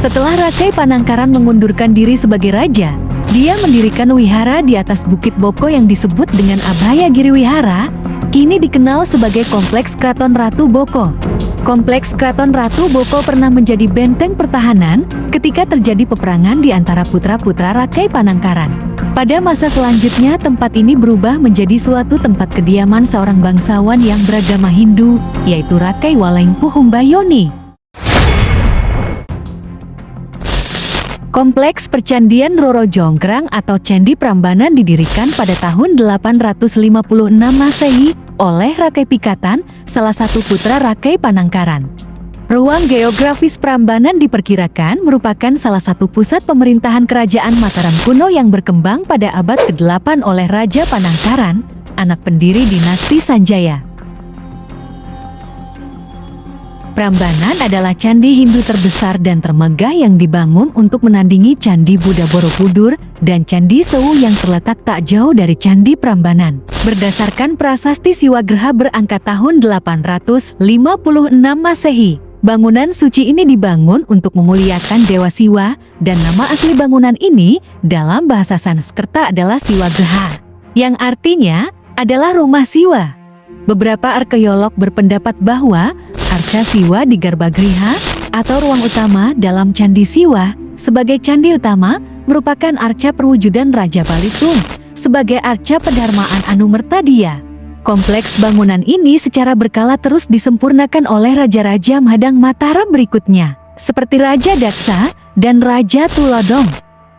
Setelah Rakai Panangkaran mengundurkan diri sebagai raja, dia mendirikan wihara di atas Bukit Boko yang disebut dengan Abhaya Giri Wihara, kini dikenal sebagai Kompleks Kraton Ratu Boko. Kompleks Kraton Ratu Boko pernah menjadi benteng pertahanan ketika terjadi peperangan di antara putra-putra Rakai Panangkaran. Pada masa selanjutnya, tempat ini berubah menjadi suatu tempat kediaman seorang bangsawan yang beragama Hindu, yaitu Rakai Walengpuhumbayoni. Kompleks Percandian Roro Jonggrang atau Candi Prambanan didirikan pada tahun 856 Masehi oleh Rakai Pikatan, salah satu putra Rakai Panangkaran. Ruang geografis Prambanan diperkirakan merupakan salah satu pusat pemerintahan kerajaan Mataram kuno yang berkembang pada abad ke-8 oleh Raja Panangkaran, anak pendiri dinasti Sanjaya. Prambanan adalah candi Hindu terbesar dan termegah yang dibangun untuk menandingi Candi Buddha Borobudur dan Candi Sewu yang terletak tak jauh dari Candi Prambanan. Berdasarkan prasasti Siwagraha berangkat tahun 856 Masehi, bangunan suci ini dibangun untuk memuliakan Dewa Siwa, dan nama asli bangunan ini dalam bahasa Sanskerta adalah Siwagraha, yang artinya adalah rumah Siwa. Beberapa arkeolog berpendapat bahwa Arca Siwa di Garbagriha atau ruang utama dalam Candi Siwa sebagai candi utama merupakan arca perwujudan Raja Balitung sebagai arca Pedharmaan Anumertadiya. Kompleks bangunan ini secara berkala terus disempurnakan oleh raja-raja Madang Mataram berikutnya, seperti Raja Daksa dan Raja Tulodong,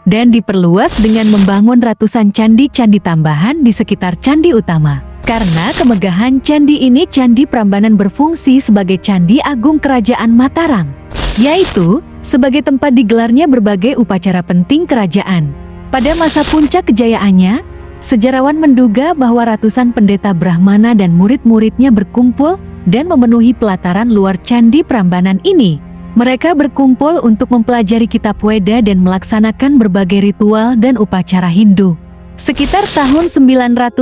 dan diperluas dengan membangun ratusan candi-candi tambahan di sekitar candi utama. Karena kemegahan candi ini, Candi Prambanan berfungsi sebagai candi agung kerajaan Mataram, yaitu sebagai tempat digelarnya berbagai upacara penting kerajaan. Pada masa puncak kejayaannya, sejarawan menduga bahwa ratusan pendeta Brahmana dan murid-muridnya berkumpul dan memenuhi pelataran luar Candi Prambanan ini. Mereka berkumpul untuk mempelajari kitab Weda dan melaksanakan berbagai ritual dan upacara Hindu. Sekitar tahun 930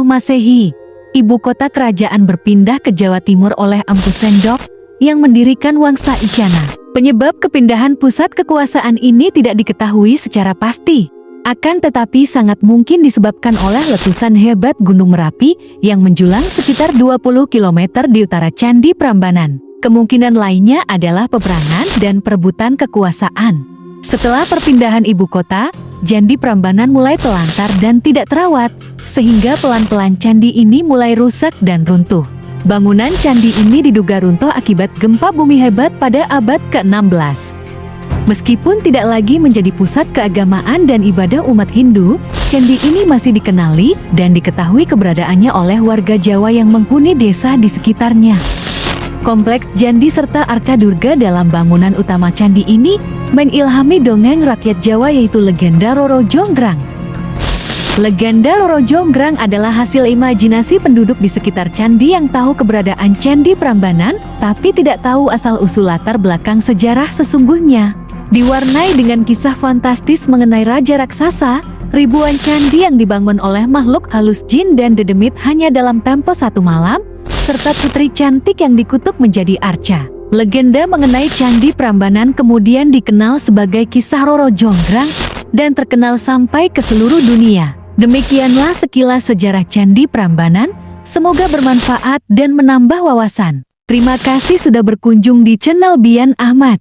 Masehi, ibu kota kerajaan berpindah ke Jawa Timur oleh Empu Sendok yang mendirikan Wangsa Isyana. Penyebab kepindahan pusat kekuasaan ini tidak diketahui secara pasti. Akan tetapi sangat mungkin disebabkan oleh letusan hebat Gunung Merapi yang menjulang sekitar 20 km di utara Candi Prambanan. Kemungkinan lainnya adalah peperangan dan perebutan kekuasaan. Setelah perpindahan ibu kota, Candi Prambanan mulai telantar dan tidak terawat, sehingga pelan-pelan candi ini mulai rusak dan runtuh. Bangunan candi ini diduga runtuh akibat gempa bumi hebat pada abad ke-16. Meskipun tidak lagi menjadi pusat keagamaan dan ibadah umat Hindu, candi ini masih dikenali dan diketahui keberadaannya oleh warga Jawa yang menghuni desa di sekitarnya. Kompleks candi serta arca Durga dalam bangunan utama candi ini mengilhami dongeng rakyat Jawa, yaitu legenda Roro Jonggrang. Legenda Roro Jonggrang adalah hasil imajinasi penduduk di sekitar candi yang tahu keberadaan Candi Prambanan, tapi tidak tahu asal-usul latar belakang sejarah sesungguhnya. Diwarnai dengan kisah fantastis mengenai raja raksasa, ribuan candi yang dibangun oleh makhluk halus jin dan dedemit hanya dalam tempo satu malam, serta putri cantik yang dikutuk menjadi arca. Legenda mengenai Candi Prambanan kemudian dikenal sebagai kisah Roro Jonggrang dan terkenal sampai ke seluruh dunia. Demikianlah sekilas sejarah Candi Prambanan, semoga bermanfaat dan menambah wawasan. Terima kasih sudah berkunjung di channel Bian Ahmad.